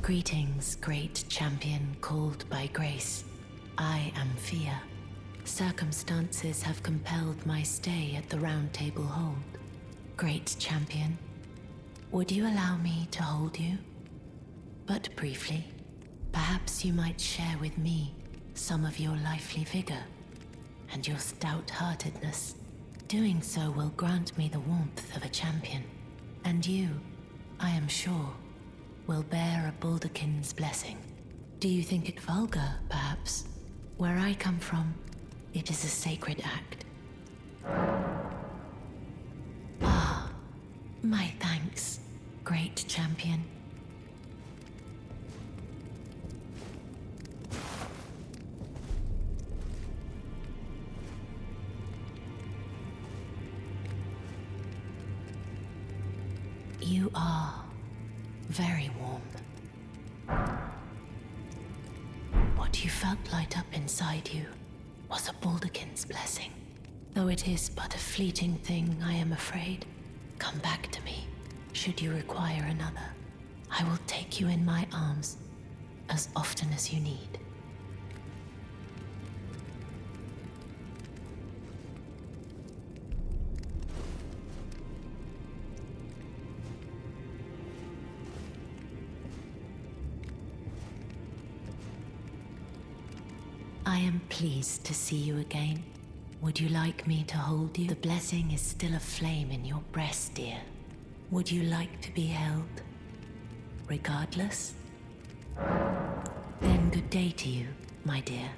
Greetings, great champion called by grace. I am Fia. Circumstances have compelled my stay at the Round Table Hold. Great champion, would you allow me to hold you? But briefly, perhaps you might share with me some of your lively vigor and your stout-heartedness. Doing so will grant me the warmth of a champion, and you, I am sure, will bear a Baldakin's blessing. Do you think it vulgar, perhaps? Where I come from, it is a sacred act. Ah, my thanks, great champion. You are very warm. What you felt light up inside you was a Baldakin's blessing. Though it is but a fleeting thing, I am afraid. Come back to me, should you require another. I will take you in my arms as often as you need. I am pleased to see you again. Would you like me to hold you? The blessing is still aflame in your breast, dear. Would you like to be held? Regardless? Then good day to you, my dear.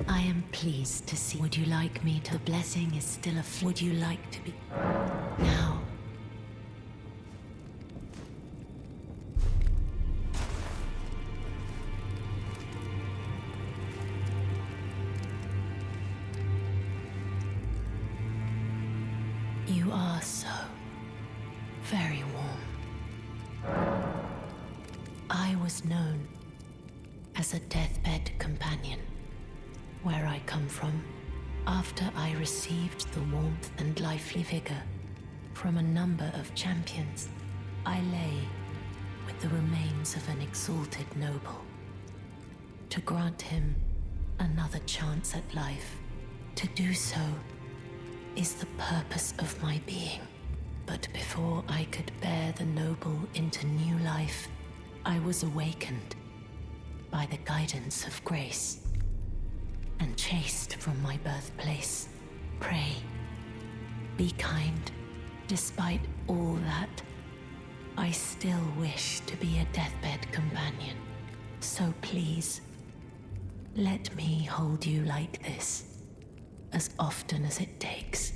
I am pleased to see. Would you like me to? The blessing is still would you like to be? Now. You are so very warm. I was known as a deathbed companion. Where I come from, after I received the warmth and lively vigor from a number of champions, I lay with the remains of an exalted noble. To grant him another chance at life, to do so is the purpose of my being. But before I could bear the noble into new life, I was awakened by the guidance of grace and chased from my birthplace. Pray, be kind. Despite all that, I still wish to be a deathbed companion. So please, let me hold you like this, as often as it takes.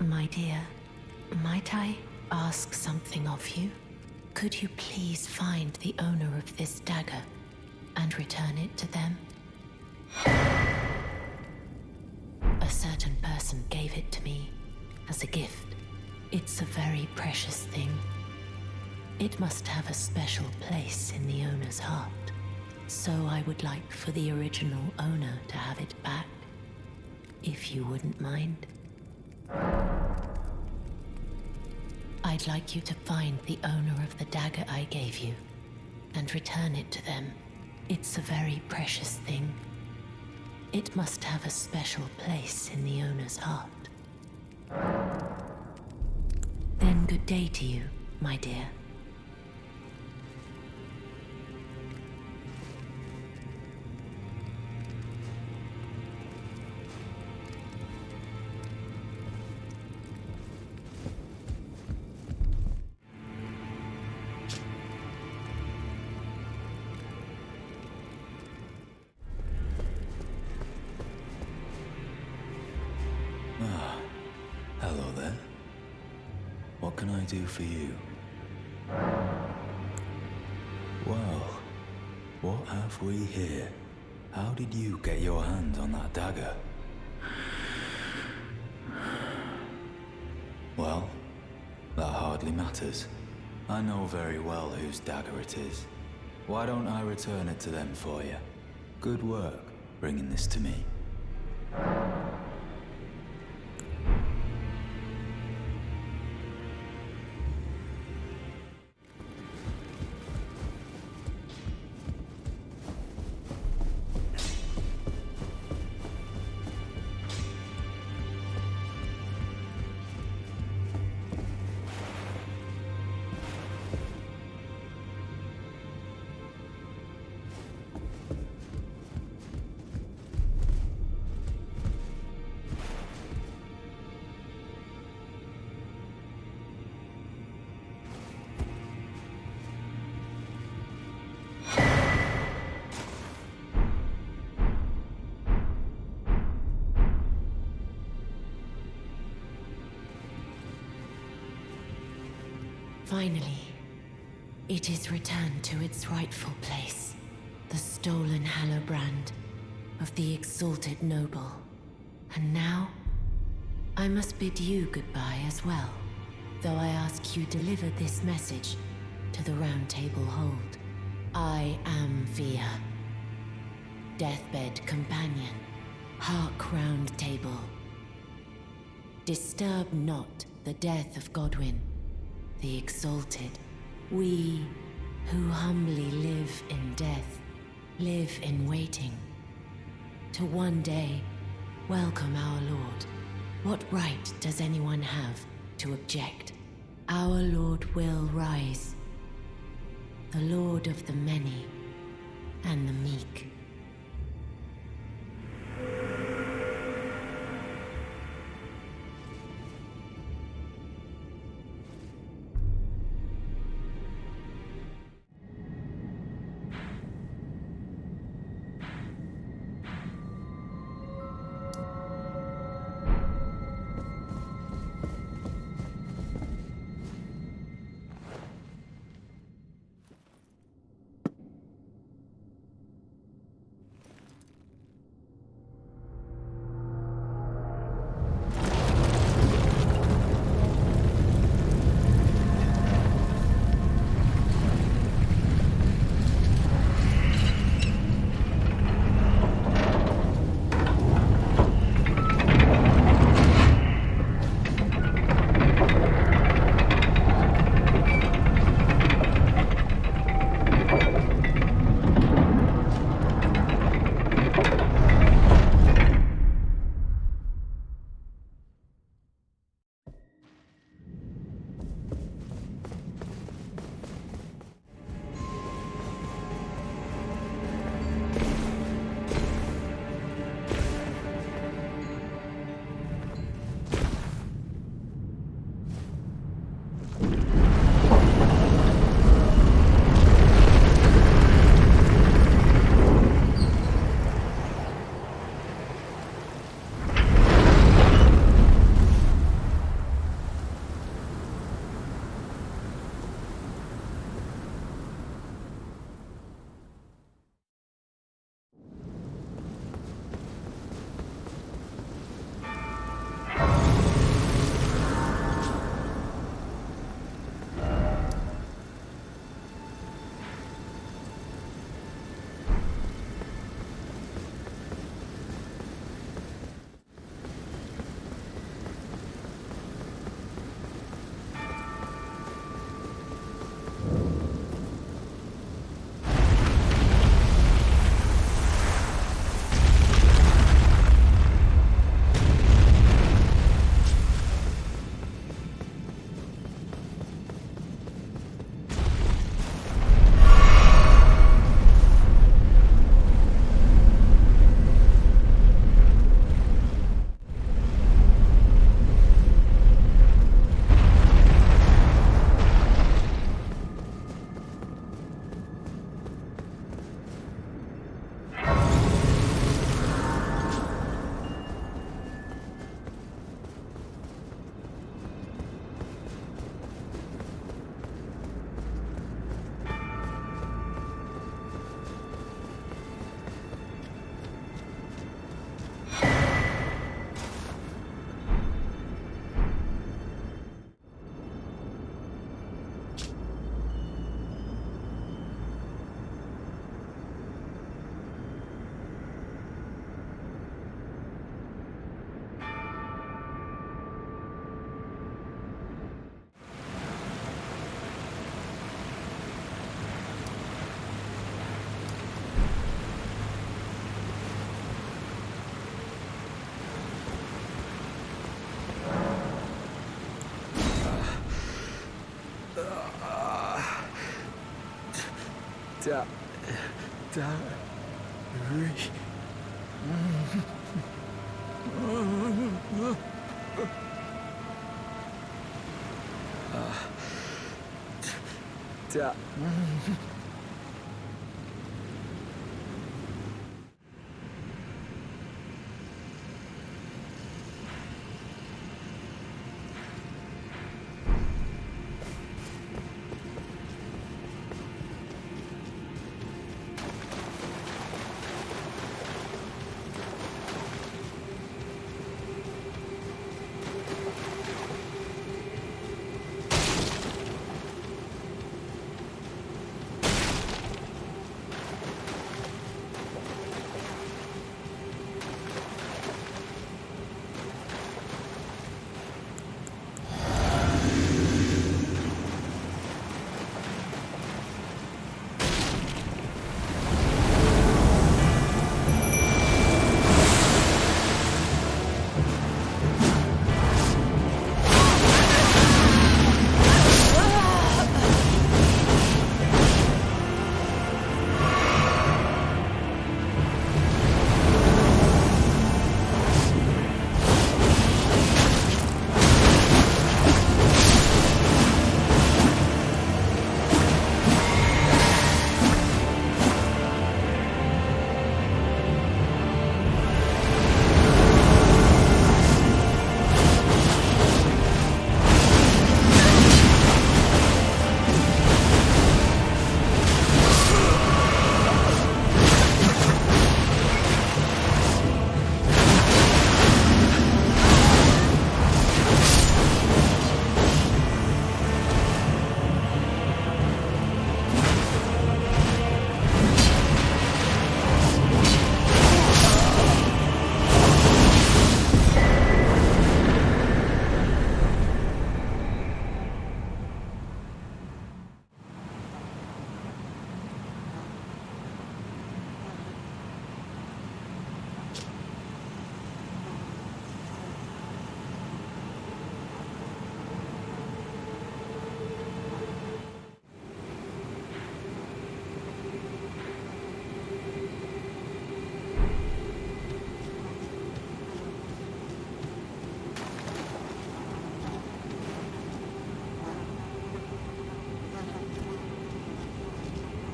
My dear, might I ask something of you? Could you please find the owner of this dagger and return it to them? A certain person gave it to me as a gift. It's a very precious thing. It must have a special place in the owner's heart. So I would like for the original owner to have it back, if you wouldn't mind. I'd like you to find the owner of the dagger I gave you and return it to them. It's a very precious thing. It must have a special place in the owner's heart. Then good day to you, my dear. Hello there. What can I do for you? Well, what have we here? How did you get your hands on that dagger? Well, that hardly matters. I know very well whose dagger it is. Why don't I return it to them for you? Good work, bringing this to me. Finally, it is returned to its rightful place. The stolen Hallowbrand of the exalted noble. And now, I must bid you goodbye as well, though I ask you deliver this message to the Round Table Hold. I am Via, deathbed companion, hark Round Table. Disturb not the death of Godwyn, the exalted. We who humbly live in death, live in waiting, to one day welcome our Lord. What right does anyone have to object? Our Lord will rise, the Lord of the many and the meek. Da... Da... Re... Da...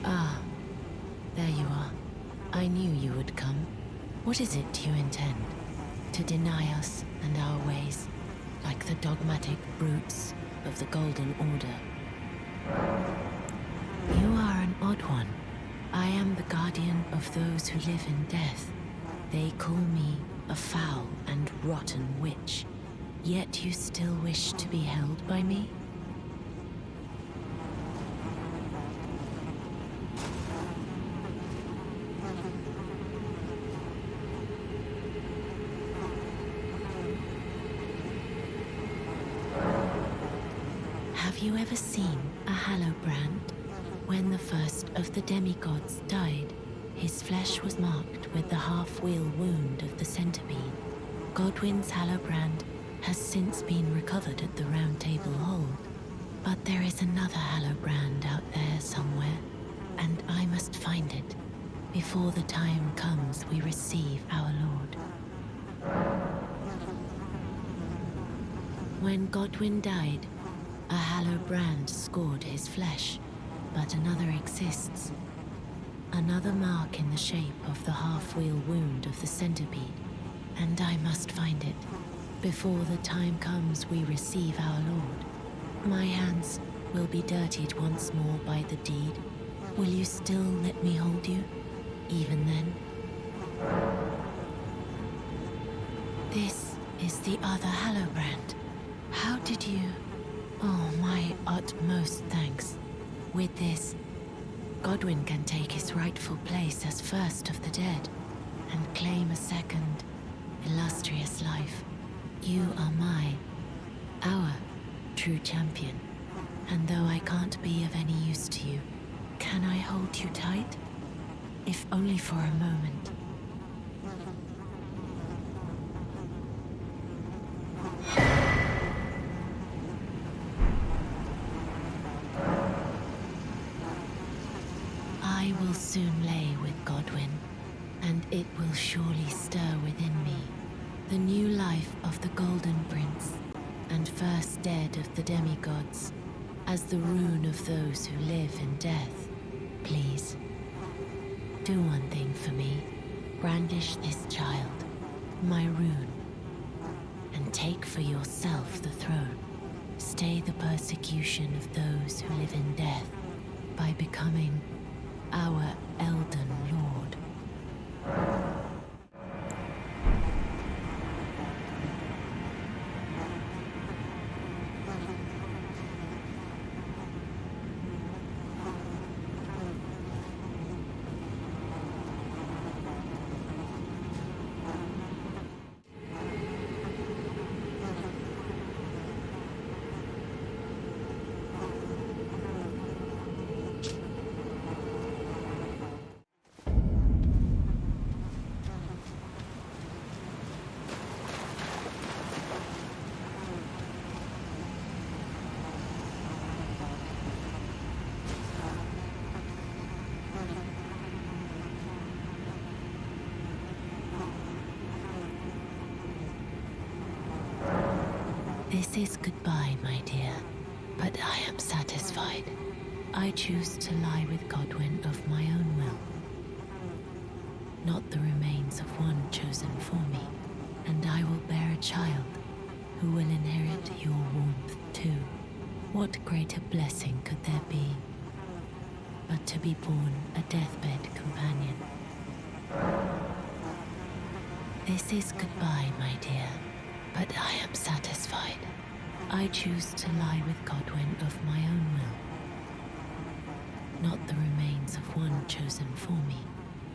Ah, there you are. I knew you would come. What is it you intend? To deny us and our ways, like the dogmatic brutes of the Golden Order? You are an odd one. I am the guardian of those who live in death. They call me a foul and rotten witch. Yet you still wish to be held by me? Have you ever seen a Hallowbrand? When the first of the demigods died, his flesh was marked with the half-wheel wound of the centipede. Godwyn's Hallowbrand has since been recovered at the Round Table Hold. But there is another Hallowbrand out there somewhere, and I must find it before the time comes we receive our Lord. When Godwyn died, a Hallowbrand scored his flesh, but another exists. Another mark in the shape of the half-wheel wound of the centipede, and I must find it before the time comes we receive our Lord. My hands will be dirtied once more by the deed. Will you still let me hold you, even then? This is the other Hallowbrand. How did you... Oh, my utmost thanks. With this, Godwyn can take his rightful place as first of the dead, and claim a second, illustrious life. You are our true champion. And though I can't be of any use to you, can I hold you tight? If only for a moment. I and it will surely stir within me the new life of the Golden Prince, and first dead of the demigods, as the rune of those who live in death. Please, do one thing for me. Brandish this child, my rune, and take for yourself the throne. Stay the persecution of those who live in death by becoming our Elden Lord. This is goodbye, my dear, but I am satisfied. I choose to lie with Godwyn of my own will, not the remains of one chosen for me, and I will bear a child who will inherit your warmth too. What greater blessing could there be but to be born a deathbed companion? This is goodbye, my dear, but I am satisfied. I choose to lie with Godwyn of my own will, not the remains of one chosen for me,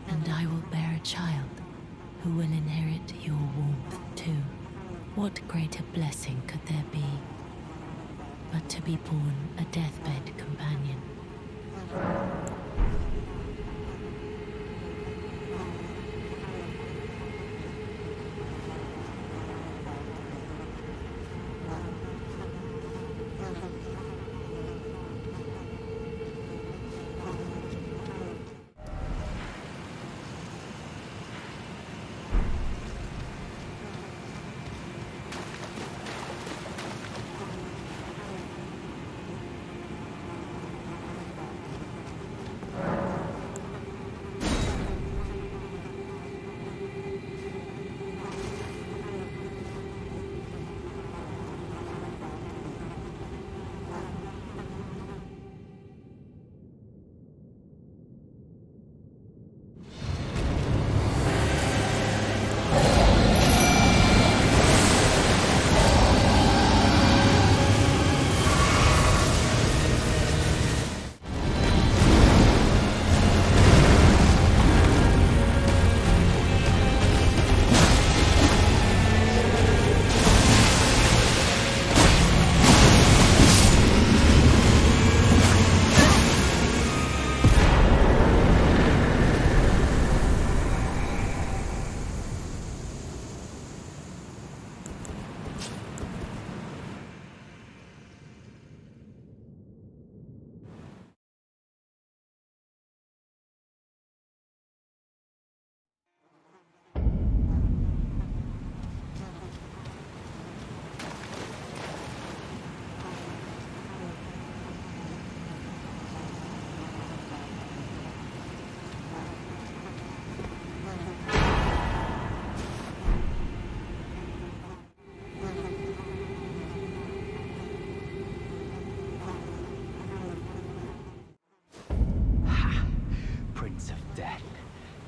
and I will bear a child who will inherit your warmth too. What greater blessing could there be but to be born a deathbed companion?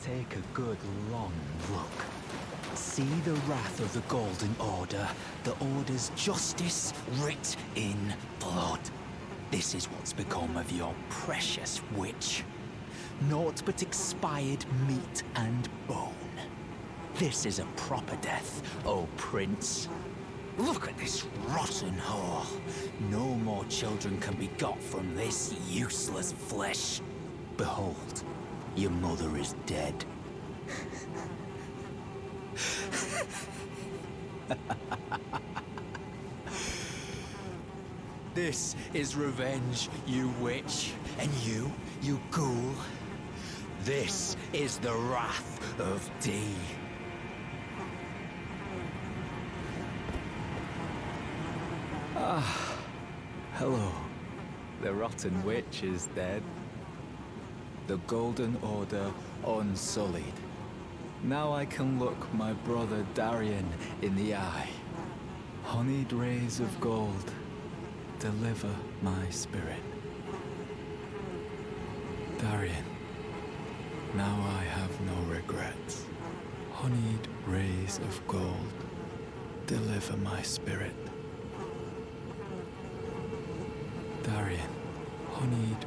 Take a good long look. See the wrath of the Golden Order, the Order's justice writ in blood. This is what's become of your precious witch. Naught but expired meat and bone. This is a proper death, O Prince. Look at this rotten whore. No more children can be got from this useless flesh. Behold, your mother is dead. This is revenge, you witch. And you ghoul. This is the wrath of D. Hello. The Rotten Witch is dead. The Golden Order unsullied. Now I can look my brother Darien in the eye. Honeyed rays of gold, deliver my spirit. Darien, now I have no regrets. Honeyed rays of gold, deliver my spirit. Darien, honeyed.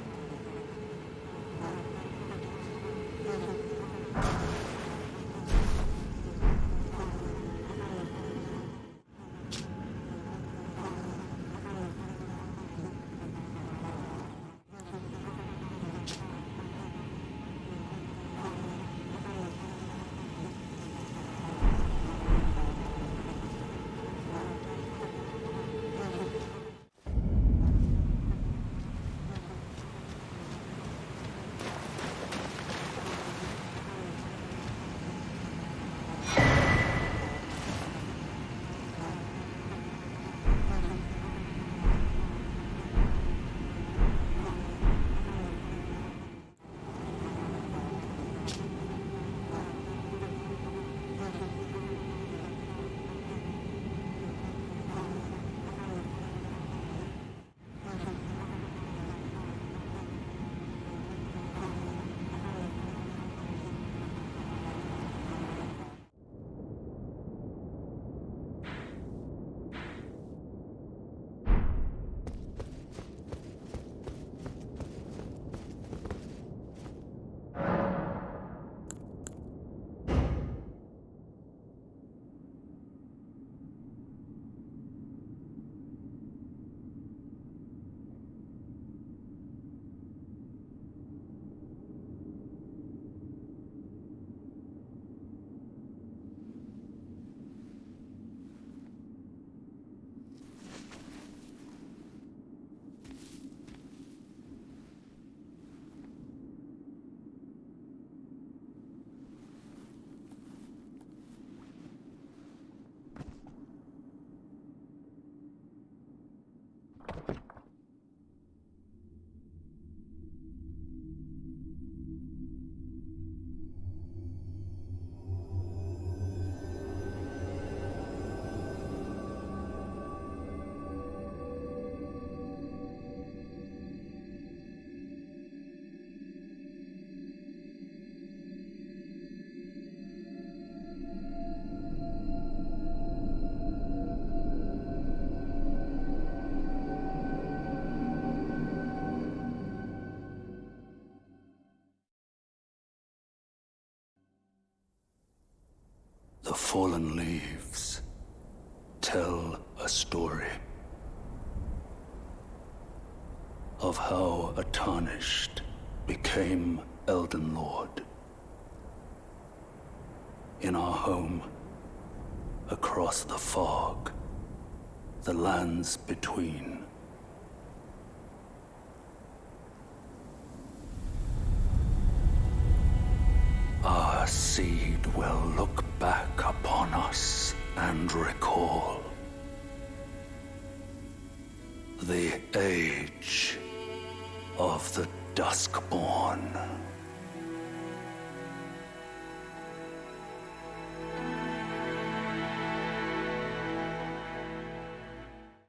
The fallen leaves tell a story of how a tarnished became Elden Lord. In our home, across the fog, the lands between. Our seed will look back upon us and recall the age of the Duskborn.